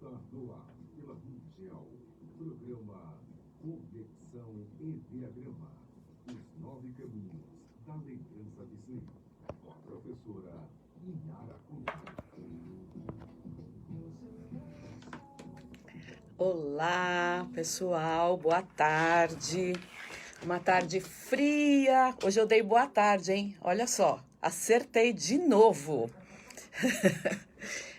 Está no ar pela Mundial, programa Conexão Enneagrama, os 9 caminhos da lembrança de si, com a professora Inara Cunha. Olá, pessoal, boa tarde. Uma tarde fria. Hoje eu dei boa tarde, hein? Olha só, acertei de novo.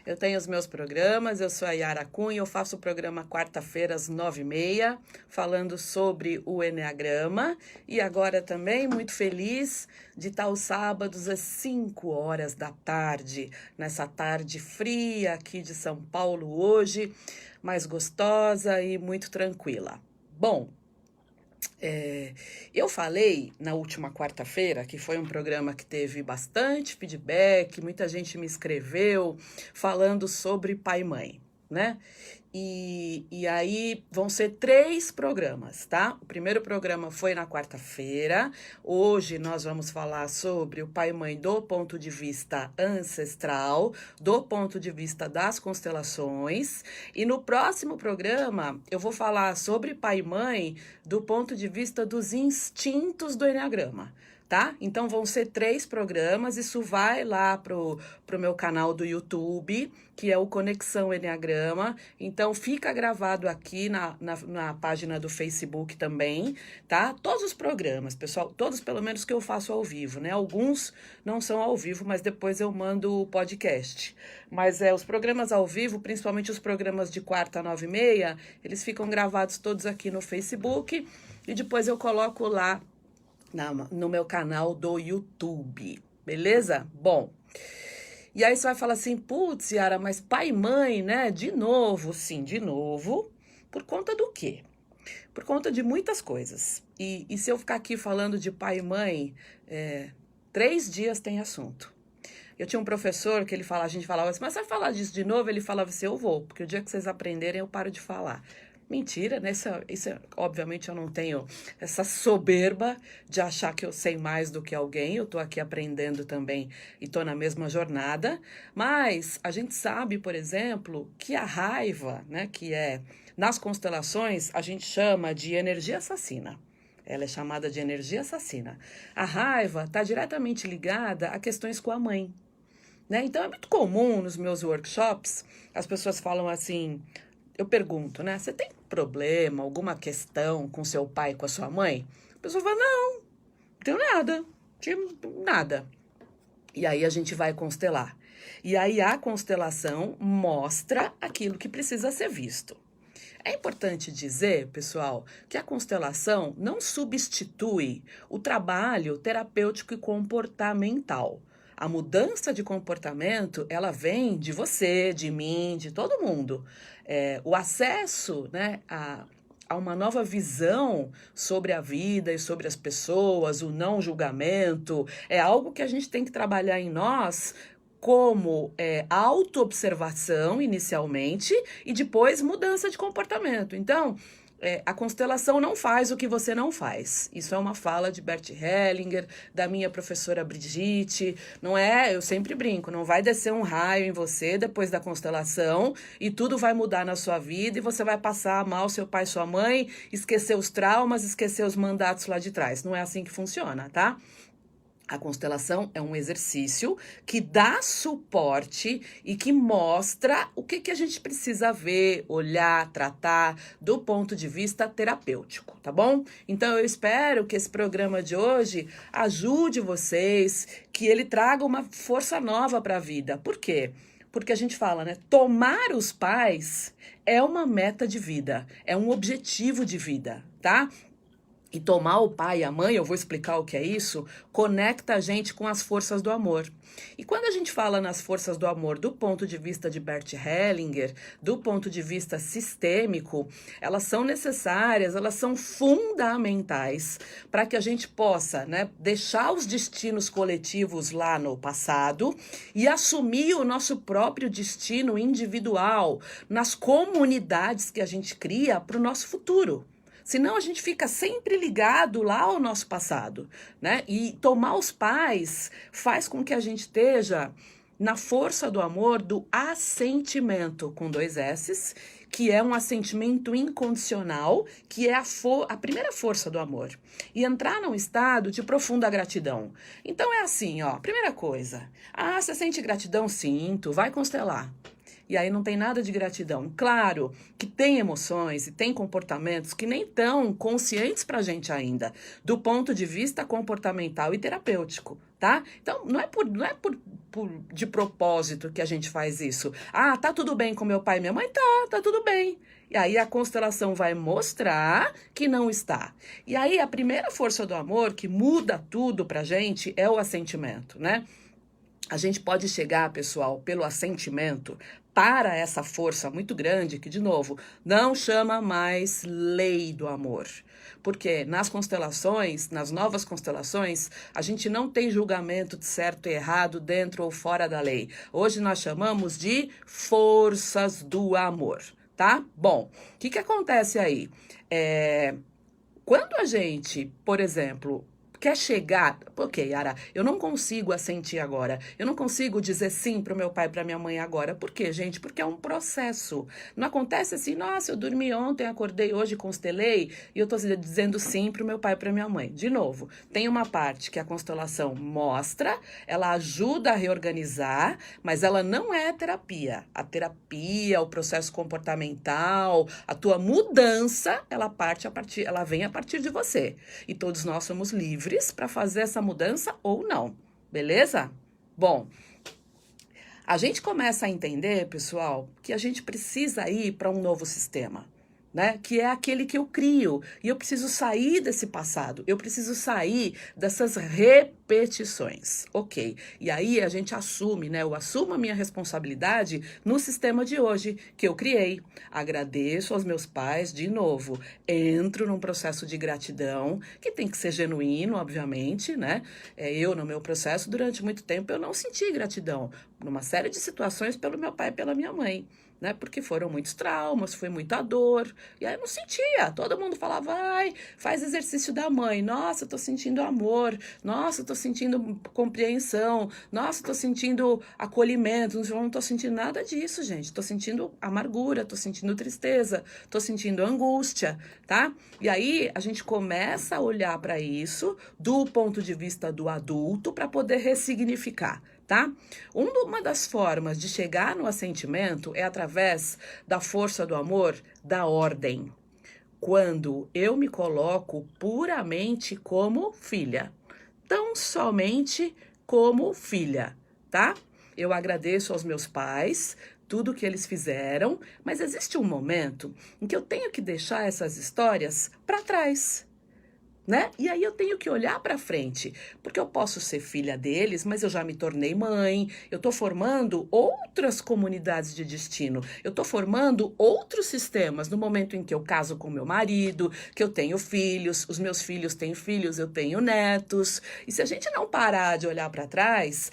Eu tenho os meus programas, eu sou a Yara Cunha, eu faço o programa quarta-feira às 9h30, falando sobre o Enneagrama. E agora também muito feliz de estar aos sábados às 5 horas da tarde, nessa tarde fria aqui de São Paulo hoje, mais gostosa e muito tranquila. Bom, eu falei na última quarta-feira, que foi um programa que teve bastante feedback, muita gente me escreveu falando sobre pai e mãe, né? E aí vão ser 3 programas, tá? O primeiro programa foi na quarta-feira. Hoje nós vamos falar sobre o pai e mãe do ponto de vista ancestral, do ponto de vista das constelações. E no próximo programa eu vou falar sobre pai e mãe do ponto de vista dos instintos do Enneagrama. Tá? Então vão ser 3 programas, isso vai lá pro meu canal do YouTube, que é o Conexão Enneagrama, então fica gravado aqui na página do Facebook também, tá? Todos os programas, pessoal, todos pelo menos que eu faço ao vivo, né? Alguns não são ao vivo, mas depois eu mando o podcast. Mas os programas ao vivo, principalmente os programas de quarta a 9h30, eles ficam gravados todos aqui no Facebook e depois eu coloco lá no meu canal do YouTube, beleza? Bom, e aí você vai falar assim, putz, Yara, mas pai e mãe, né? De novo, sim, de novo. Por conta do quê? Por conta de muitas coisas. E se eu ficar aqui falando de pai e mãe, 3 dias tem assunto. Eu tinha um professor que a gente falava assim, mas você vai falar disso de novo? Ele falava assim, eu vou, porque o dia que vocês aprenderem eu paro de falar. Mentira, né? Obviamente eu não tenho essa soberba de achar que eu sei mais do que alguém, eu tô aqui aprendendo também e tô na mesma jornada, mas a gente sabe, por exemplo, que a raiva, né, que nas constelações a gente chama de energia assassina. Ela é chamada de energia assassina. A raiva está diretamente ligada a questões com a mãe. Né? Então é muito comum nos meus workshops, as pessoas falam assim, eu pergunto, né? Você tem problema, alguma questão com seu pai e com a sua mãe? A pessoa fala, não tenho nada, nada. E aí a gente vai constelar. E aí a constelação mostra aquilo que precisa ser visto. É importante dizer, pessoal, que a constelação não substitui o trabalho terapêutico e comportamental. A mudança de comportamento, ela vem de você, de mim, de todo mundo. O acesso, né, a uma nova visão sobre a vida e sobre as pessoas, o não julgamento, é algo que a gente tem que trabalhar em nós como autoobservação inicialmente e depois mudança de comportamento. Então, a constelação não faz o que você não faz. Isso é uma fala de Bert Hellinger, da minha professora Brigitte. Não é, eu sempre brinco, não vai descer um raio em você depois da constelação e tudo vai mudar na sua vida e você vai passar a amar o seu pai e sua mãe, esquecer os traumas, esquecer os mandatos lá de trás. Não é assim que funciona, tá? A constelação é um exercício que dá suporte e que mostra o que a gente precisa ver, olhar, tratar do ponto de vista terapêutico, tá bom? Então eu espero que esse programa de hoje ajude vocês, que ele traga uma força nova para a vida. Por quê? Porque a gente fala, né? Tomar os pais é uma meta de vida, é um objetivo de vida, tá? E tomar o pai e a mãe, eu vou explicar o que é isso, conecta a gente com as forças do amor. E quando a gente fala nas forças do amor do ponto de vista de Bert Hellinger, do ponto de vista sistêmico, elas são necessárias, elas são fundamentais para que a gente possa, né, deixar os destinos coletivos lá no passado e assumir o nosso próprio destino individual nas comunidades que a gente cria para o nosso futuro. Senão a gente fica sempre ligado lá ao nosso passado, né? E tomar os pais faz com que a gente esteja na força do amor do assentimento, com 2 S's, que é um assentimento incondicional, que é a primeira força do amor. E entrar num estado de profunda gratidão. Então é assim, ó, primeira coisa. Ah, você sente gratidão? Sinto, vai constelar. E aí não tem nada de gratidão. Claro que tem emoções e tem comportamentos que nem tão conscientes pra gente ainda, do ponto de vista comportamental e terapêutico, tá? Então, não é de propósito que a gente faz isso. Ah, tá tudo bem com meu pai e minha mãe? Tá tudo bem. E aí a constelação vai mostrar que não está. E aí a primeira força do amor que muda tudo pra gente é o assentimento, né? A gente pode chegar, pessoal, pelo assentimento para essa força muito grande que, de novo, não chama mais lei do amor. Porque nas constelações, nas novas constelações, a gente não tem julgamento de certo e errado dentro ou fora da lei. Hoje nós chamamos de forças do amor, tá? Bom, o que acontece aí? Quando a gente, por exemplo, quer chegar... Ok, Yara, eu não consigo assentir agora. Eu não consigo dizer sim para o meu pai e para minha mãe agora. Por quê, gente? Porque é um processo. Não acontece assim, nossa, eu dormi ontem, acordei hoje, constelei, e eu estou dizendo sim para o meu pai e para minha mãe. De novo, tem uma parte que a constelação mostra, ela ajuda a reorganizar, mas ela não é terapia. A terapia, o processo comportamental, a tua mudança, ela vem a partir de você. E todos nós somos livres para fazer essa mudança ou não, beleza? Bom, a gente começa a entender, pessoal, que a gente precisa ir para um novo sistema, né? Que é aquele que eu crio. E eu preciso sair desse passado. Eu preciso sair dessas repetições. Ok. E aí a gente assume, né? Eu assumo a minha responsabilidade no sistema de hoje que eu criei. Agradeço aos meus pais de novo. Entro num processo de gratidão, que tem que ser genuíno, obviamente, né? Eu, no meu processo, durante muito tempo, eu não senti gratidão. Numa série de situações pelo meu pai e pela minha mãe. Né? Porque foram muitos traumas, foi muita dor, e aí eu não sentia. Todo mundo falava, vai, faz exercício da mãe. Nossa, eu tô sentindo amor. Nossa, eu tô sentindo compreensão. Nossa, eu tô sentindo acolhimento. Não tô sentindo nada disso, gente. Tô sentindo amargura, tô sentindo tristeza, tô sentindo angústia, tá? E aí a gente começa a olhar para isso do ponto de vista do adulto para poder ressignificar. Tá? Uma das formas de chegar no assentimento é através da força do amor, da ordem. Quando eu me coloco puramente como filha, tão somente como filha, tá? Eu agradeço aos meus pais tudo que eles fizeram, mas existe um momento em que eu tenho que deixar essas histórias para trás. Né? E aí eu tenho que olhar para frente, porque eu posso ser filha deles, mas eu já me tornei mãe, eu estou formando outras comunidades de destino, eu estou formando outros sistemas no momento em que eu caso com meu marido, que eu tenho filhos, os meus filhos têm filhos, eu tenho netos, e se a gente não parar de olhar para trás,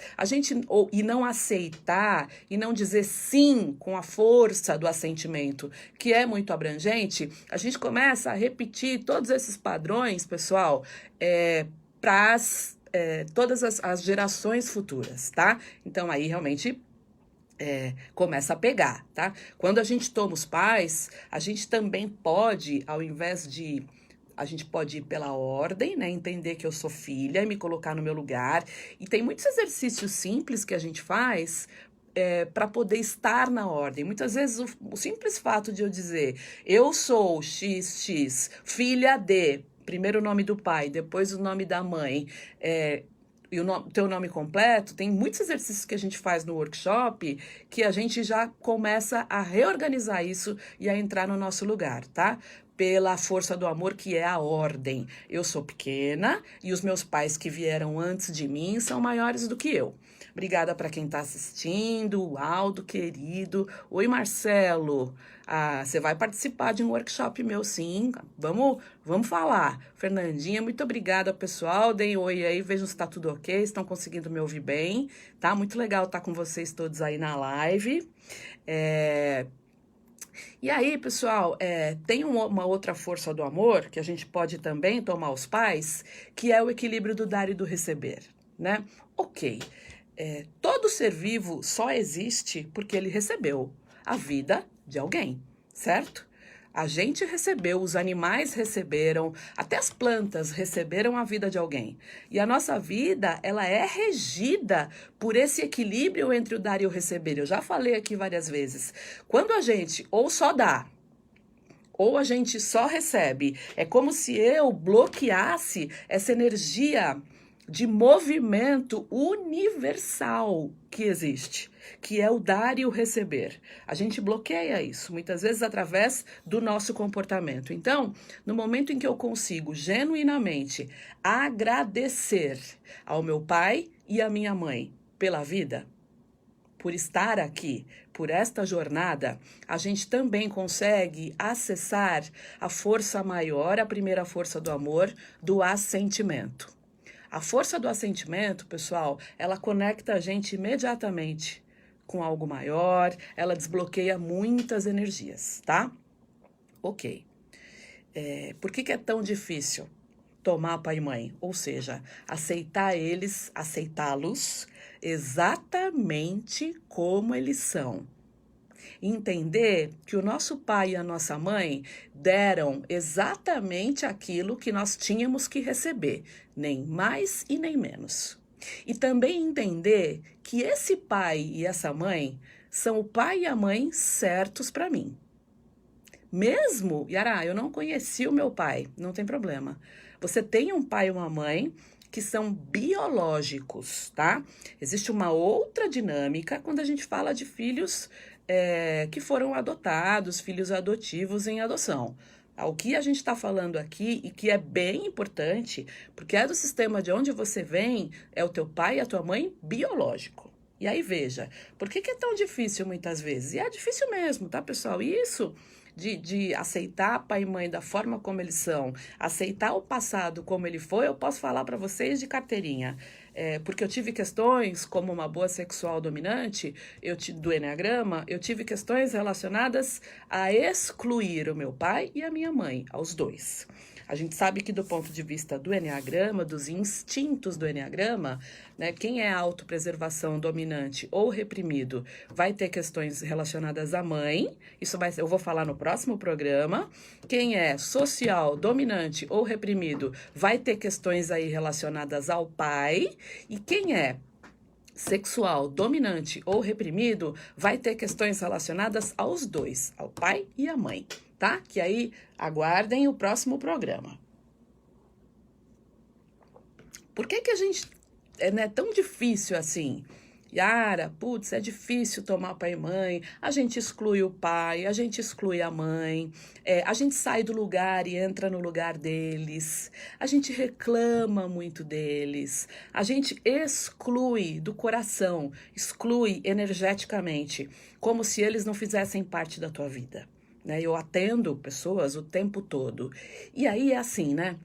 e não aceitar, e não dizer sim com a força do assentimento, que é muito abrangente, a gente começa a repetir todos esses padrões, pessoal, para todas as gerações futuras, tá? Então, aí, realmente, começa a pegar, tá? Quando a gente toma os pais, a gente também pode, ao invés de... A gente pode ir pela ordem, né? Entender que eu sou filha e me colocar no meu lugar. E tem muitos exercícios simples que a gente faz para poder estar na ordem. Muitas vezes o simples fato de eu dizer eu sou XX, filha de, primeiro o nome do pai, depois o nome da mãe, e o teu nome completo, tem muitos exercícios que a gente faz no workshop que a gente já começa a reorganizar isso e a entrar no nosso lugar, tá? Pela força do amor, que é a ordem. Eu sou pequena e os meus pais que vieram antes de mim são maiores do que eu. Obrigada para quem está assistindo, o Aldo, querido. Oi, Marcelo. Você vai participar de um workshop meu, sim. Vamos falar. Fernandinha, muito obrigada, pessoal. Deem oi aí, vejam se está tudo ok, estão conseguindo me ouvir bem. Tá muito legal estar com vocês todos aí na live. E aí, pessoal, tem uma outra força do amor que a gente pode também tomar os pais, que é o equilíbrio do dar e do receber, né? Ok. Todo ser vivo só existe porque ele recebeu a vida de alguém, certo? A gente recebeu, os animais receberam, até as plantas receberam a vida de alguém. E a nossa vida, ela é regida por esse equilíbrio entre o dar e o receber. Eu já falei aqui várias vezes. Quando a gente ou só dá, ou a gente só recebe, é como se eu bloqueasse essa energia de movimento universal que existe, que é o dar e o receber. A gente bloqueia isso, muitas vezes através do nosso comportamento. Então, no momento em que eu consigo genuinamente agradecer ao meu pai e à minha mãe pela vida, por estar aqui, por esta jornada, a gente também consegue acessar a força maior, a primeira força do amor, do assentimento. A força do assentimento, pessoal, ela conecta a gente imediatamente com algo maior, ela desbloqueia muitas energias, tá? Ok. Por que é tão difícil tomar pai e mãe? Ou seja, aceitar eles, aceitá-los exatamente como eles são. Entender que o nosso pai e a nossa mãe deram exatamente aquilo que nós tínhamos que receber, nem mais e nem menos. E também entender que esse pai e essa mãe são o pai e a mãe certos para mim. Mesmo, Yara, eu não conheci o meu pai, não tem problema. Você tem um pai e uma mãe que são biológicos, tá? Existe uma outra dinâmica quando a gente fala de filhos que foram adotados, filhos adotivos em adoção. O que a gente está falando aqui, e que é bem importante, porque é do sistema de onde você vem, é o teu pai e a tua mãe biológico. E aí, veja, por que é tão difícil muitas vezes? E é difícil mesmo, tá, pessoal? Isso de aceitar pai e mãe da forma como eles são, aceitar o passado como ele foi, eu posso falar para vocês de carteirinha. Porque eu tive questões, como uma boa sexual dominante, do Enneagrama, eu tive questões relacionadas a excluir o meu pai e a minha mãe, aos dois. A gente sabe que do ponto de vista do Enneagrama, dos instintos do Enneagrama, né, quem é autopreservação dominante ou reprimido vai ter questões relacionadas à mãe, eu vou falar no próximo programa. Quem é social, dominante ou reprimido vai ter questões aí relacionadas ao pai, e quem é sexual, dominante ou reprimido vai ter questões relacionadas aos dois, ao pai e à mãe, tá? Que aí aguardem o próximo programa. Por que a gente é tão difícil assim? Yara, putz, é difícil tomar pai e mãe, a gente exclui o pai, a gente exclui a mãe, a gente sai do lugar e entra no lugar deles, a gente reclama muito deles, a gente exclui do coração, exclui energeticamente, como se eles não fizessem parte da tua vida. Né? Eu atendo pessoas o tempo todo. E aí é assim, né?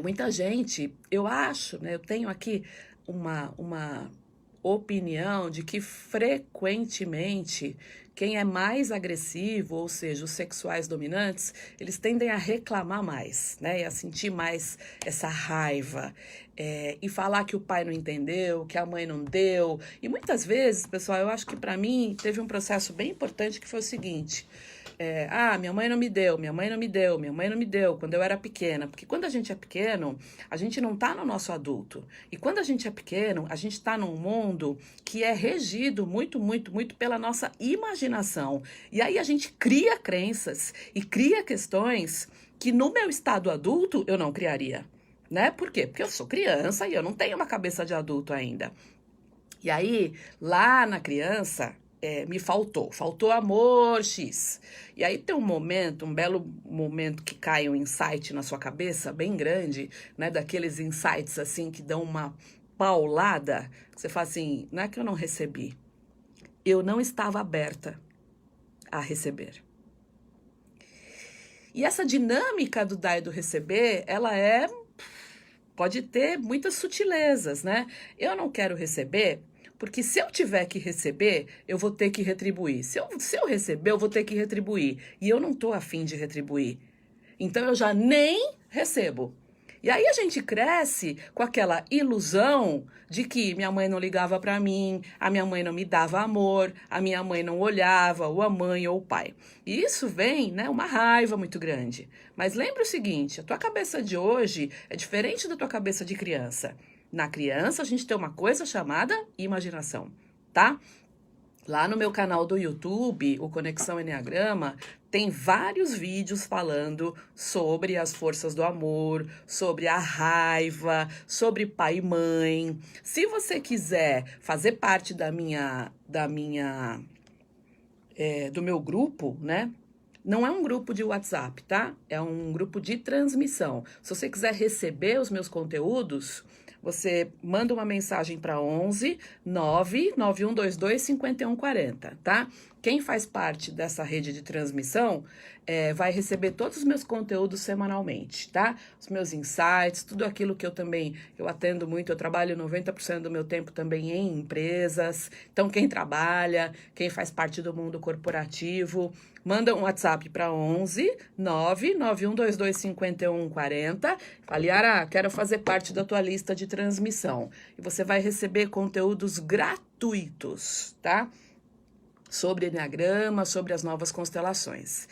Muita gente, eu acho, né? Eu tenho aqui uma opinião de que frequentemente quem é mais agressivo, ou seja, os sexuais dominantes, eles tendem a reclamar mais, né? E a sentir mais essa raiva. E falar que o pai não entendeu, que a mãe não deu. E muitas vezes, pessoal, eu acho que para mim teve um processo bem importante que foi o seguinte. Minha mãe não me deu, minha mãe não me deu, minha mãe não me deu quando eu era pequena. Porque quando a gente é pequeno, a gente não tá no nosso adulto. E quando a gente é pequeno, a gente tá num mundo que é regido muito, muito, muito pela nossa imaginação. E aí a gente cria crenças e cria questões que no meu estado adulto eu não criaria. Né? Por quê? Porque eu sou criança e eu não tenho uma cabeça de adulto ainda. E aí, lá na criança, me faltou amor, X. E aí tem um belo momento que cai um insight na sua cabeça, bem grande, né? Daqueles insights assim que dão uma paulada, que você fala assim, não é que eu não recebi, eu não estava aberta a receber. E essa dinâmica do dar e do receber, ela pode ter muitas sutilezas, né? Eu não quero receber, porque se eu tiver que receber, eu vou ter que retribuir. Se eu receber, eu vou ter que retribuir. E eu não tô afim de retribuir. Então, eu já nem recebo. E aí a gente cresce com aquela ilusão de que minha mãe não ligava para mim, a minha mãe não me dava amor, a minha mãe não olhava, ou a mãe ou o pai. E isso vem, né, uma raiva muito grande. Mas lembra o seguinte, a tua cabeça de hoje é diferente da tua cabeça de criança. Na criança a gente tem uma coisa chamada imaginação, tá? Lá no meu canal do YouTube, o Conexão Enneagrama, tem vários vídeos falando sobre as forças do amor, sobre a raiva, sobre pai e mãe. Se você quiser fazer parte do meu grupo, né? Não é um grupo de WhatsApp, tá? É um grupo de transmissão. Se você quiser receber os meus conteúdos, você manda uma mensagem para 11 99122 5140, tá? Quem faz parte dessa rede de transmissão vai receber todos os meus conteúdos semanalmente, tá? Os meus insights, tudo aquilo que eu atendo muito, eu trabalho 90% do meu tempo também em empresas. Então, quem trabalha, quem faz parte do mundo corporativo, manda um WhatsApp para 11 99122 5140. Fala, Yara, quero fazer parte da tua lista de transmissão. E você vai receber conteúdos gratuitos, tá? Sobre Enneagrama, sobre as novas constelações.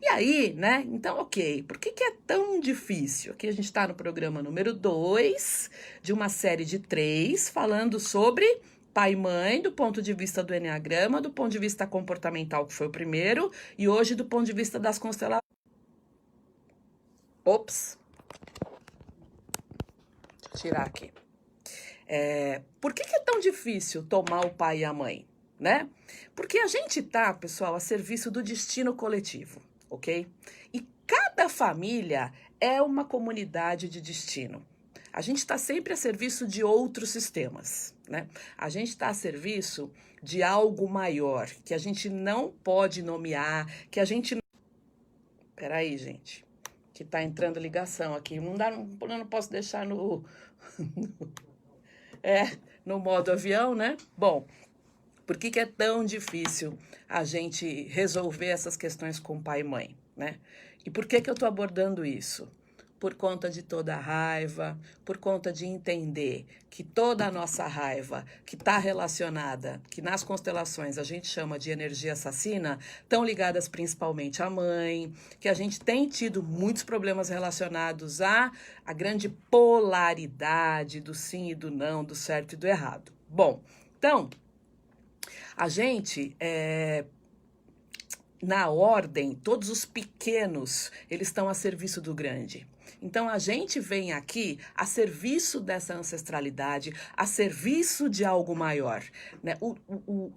E aí, né? Então, ok, por que é tão difícil? Aqui a gente está no programa número 2 de uma série de 3, falando sobre pai e mãe, do ponto de vista do Enneagrama, do ponto de vista comportamental, que foi o primeiro, e hoje do ponto de vista das constelações. Ops! Deixa eu tirar aqui. Por que é tão difícil tomar o pai e a mãe, né? Porque a gente tá, pessoal, a serviço do destino coletivo, ok? E cada família é uma comunidade de destino. A gente está sempre a serviço de outros sistemas, né? A gente está a serviço de algo maior, que a gente não pode nomear, que a gente... Peraí, gente, que tá entrando ligação aqui. Eu não posso deixar no modo avião, né? Bom, por que é tão difícil a gente resolver essas questões com pai e mãe, né? E por que eu tô abordando isso? Por conta de toda a raiva, por conta de entender que toda a nossa raiva que está relacionada, que nas constelações a gente chama de energia assassina, estão ligadas principalmente à mãe, que a gente tem tido muitos problemas relacionados à grande polaridade do sim e do não, do certo e do errado. Bom, então, a gente... na ordem, todos os pequenos, eles estão a serviço do grande. Então, a gente vem aqui a serviço dessa ancestralidade, a serviço de algo maior, né?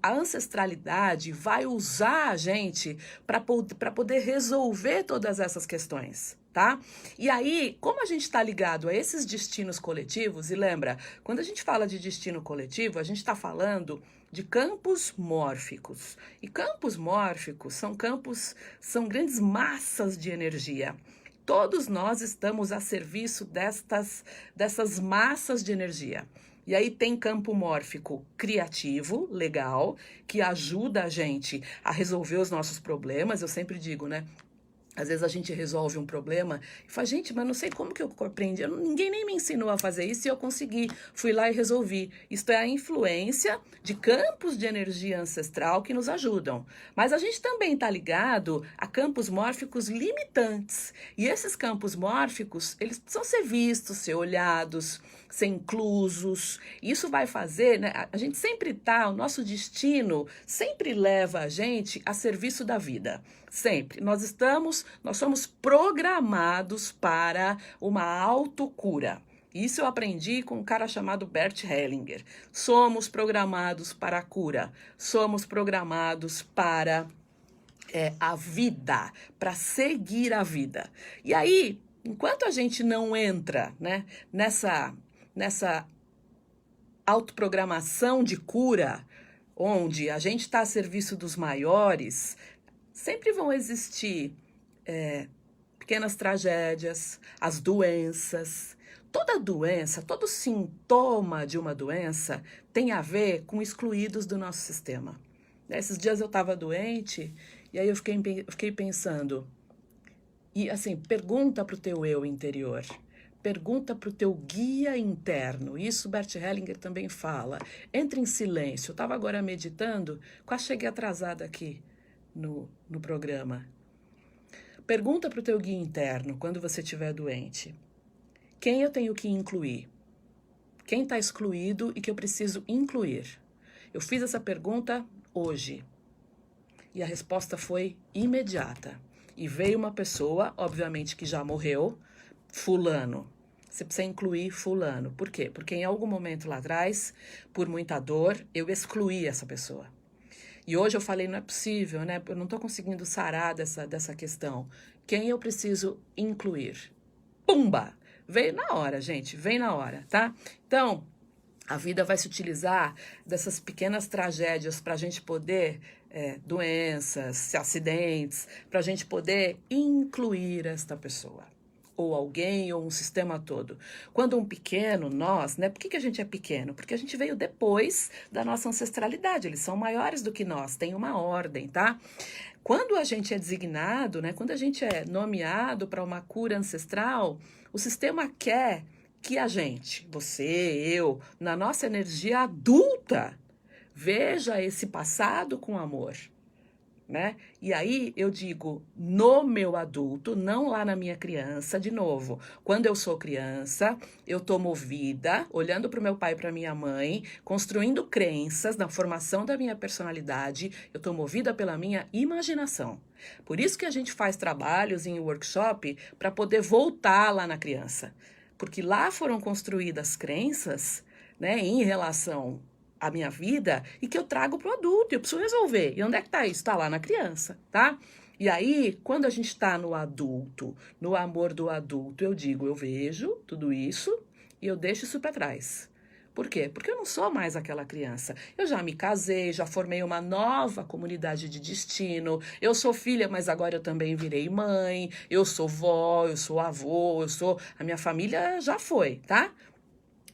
A ancestralidade vai usar a gente para poder resolver todas essas questões, tá? E aí, como a gente está ligado a esses destinos coletivos, e lembra, quando a gente fala de destino coletivo, a gente está falando de campos mórficos. E campos mórficos são grandes massas de energia. Todos nós estamos a serviço dessas massas de energia. E aí tem campo mórfico criativo, legal, que ajuda a gente a resolver os nossos problemas. Eu sempre digo, né? Às vezes a gente resolve um problema e fala, gente, mas não sei como que eu aprendi. Ninguém nem me ensinou a fazer isso e eu consegui. Fui lá e resolvi. Isto é a influência de campos de energia ancestral que nos ajudam. Mas a gente também está ligado a campos mórficos limitantes. E esses campos mórficos, eles precisam ser vistos, ser olhados, ser inclusos. Isso vai fazer, né? A gente sempre tá, o nosso destino sempre leva a gente a serviço da vida. Sempre. Nós somos programados para uma autocura. Isso eu aprendi com um cara chamado Bert Hellinger. Somos programados para a cura. Somos programados para a vida, para seguir a vida. E aí, enquanto a gente não entra, né, nessa autoprogramação de cura, onde a gente está a serviço dos maiores, sempre vão existir pequenas tragédias, as doenças. Toda doença, todo sintoma de uma doença tem a ver com excluídos do nosso sistema. Esses dias eu estava doente e aí eu fiquei pensando. E assim, pergunta para o teu eu interior. pergunta para o teu guia interno. Isso Bert Hellinger também fala. Entre em silêncio. Eu estava agora meditando, quase cheguei atrasada aqui no programa. Pergunta para o teu guia interno, quando você estiver doente. Quem eu tenho que incluir? Quem está excluído e que eu preciso incluir? Eu fiz essa pergunta hoje. E a resposta foi imediata. E veio uma pessoa, obviamente que já morreu, fulano. Você precisa incluir fulano. Por quê? Porque em algum momento lá atrás, por muita dor, eu excluí essa pessoa. E hoje eu falei, não é possível, né? Eu não estou conseguindo sarar dessa questão. Quem eu preciso incluir? Pumba! Veio na hora, gente. Vem na hora, tá? Então, a vida vai se utilizar dessas pequenas tragédias para a gente poder, doenças, acidentes, para a gente poder incluir esta pessoa. Ou alguém, ou um sistema todo. Quando um pequeno, nós, né? Por que a gente é pequeno? Porque a gente veio depois da nossa ancestralidade. Eles são maiores do que nós, tem uma ordem, tá? Quando a gente é designado, né? Quando a gente é nomeado para uma cura ancestral, o sistema quer que a gente, você, eu, na nossa energia adulta, veja esse passado com amor. Né? E aí eu digo no meu adulto, não lá na minha criança, de novo. Quando eu sou criança, eu tô movida, olhando para o meu pai e para minha mãe, construindo crenças na formação da minha personalidade, eu tô movida pela minha imaginação. Por isso que a gente faz trabalhos em workshop para poder voltar lá na criança. Porque lá foram construídas crenças, né, em relação a minha vida e que eu trago para o adulto, eu preciso resolver. E onde é que está isso? Está lá na criança, tá? E aí, quando a gente está no adulto, no amor do adulto, eu digo, eu vejo tudo isso e eu deixo isso para trás. Por quê? Porque eu não sou mais aquela criança. Eu já me casei, já formei uma nova comunidade de destino, eu sou filha, mas agora eu também virei mãe, eu sou vó, eu sou avô, a minha família já foi, tá?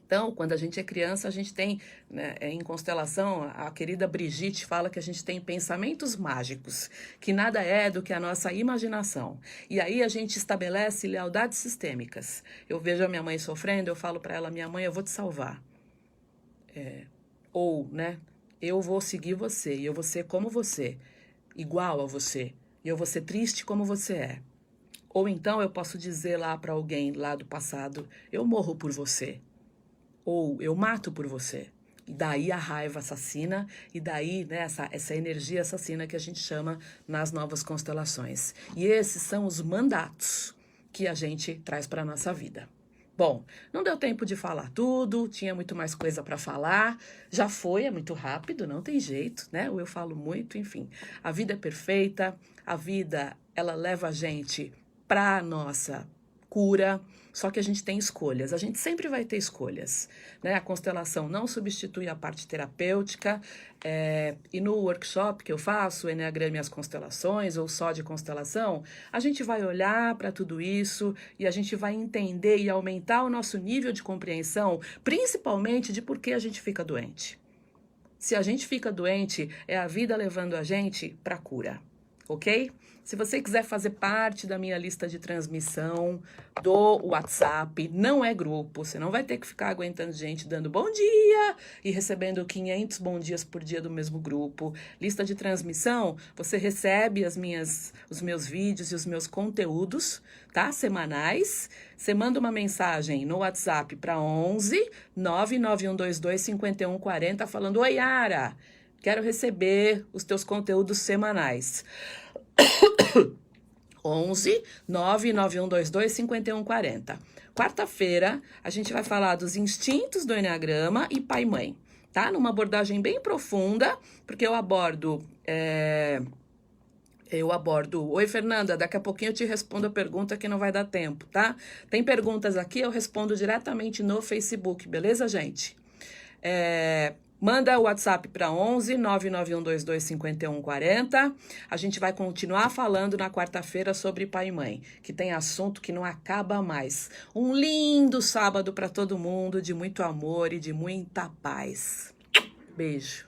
Então, quando a gente é criança, a gente tem, né, em constelação, a querida Brigitte fala que a gente tem pensamentos mágicos, que nada é do que a nossa imaginação. E aí a gente estabelece lealdades sistêmicas. Eu vejo a minha mãe sofrendo, eu falo para ela, minha mãe, eu vou te salvar. Ou, né, eu vou seguir você, e eu vou ser como você, igual a você, e eu vou ser triste como você é. Ou então eu posso dizer lá para alguém lá do passado, eu morro por você. Ou eu mato por você. E daí a raiva assassina, e daí, né, essa energia assassina que a gente chama nas novas constelações. E esses são os mandatos que a gente traz para a nossa vida. Bom, não deu tempo de falar tudo, tinha muito mais coisa para falar, já foi, é muito rápido, não tem jeito, né? Ou eu falo muito, enfim. A vida é perfeita, a vida, ela leva a gente para a nossa cura, só que a gente tem escolhas, a gente sempre vai ter escolhas, né? A constelação não substitui a parte terapêutica, e no workshop que eu faço, o Enneagrama e as Constelações, ou só de constelação, a gente vai olhar para tudo isso e a gente vai entender e aumentar o nosso nível de compreensão, principalmente de por que a gente fica doente. Se a gente fica doente, é a vida levando a gente para a cura, ok? Se você quiser fazer parte da minha lista de transmissão do WhatsApp, não é grupo, você não vai ter que ficar aguentando gente dando bom dia e recebendo 500 bom dias por dia do mesmo grupo. Lista de transmissão, você recebe os meus vídeos e os meus conteúdos, tá? Semanais. Você manda uma mensagem no WhatsApp para 11 99122 5140 falando: oi, Yara, quero receber os teus conteúdos semanais. 11 99122 5140. Quarta-feira, a gente vai falar dos instintos do Enneagrama e pai e mãe, tá? Numa abordagem bem profunda, porque eu abordo... Oi, Fernanda, daqui a pouquinho eu te respondo a pergunta que não vai dar tempo, tá? Tem perguntas aqui, eu respondo diretamente no Facebook, beleza, gente? Manda o WhatsApp para 11 99122 5140. A gente vai continuar falando na quarta-feira sobre pai e mãe, que tem assunto que não acaba mais. Um lindo sábado para todo mundo, de muito amor e de muita paz. Beijo.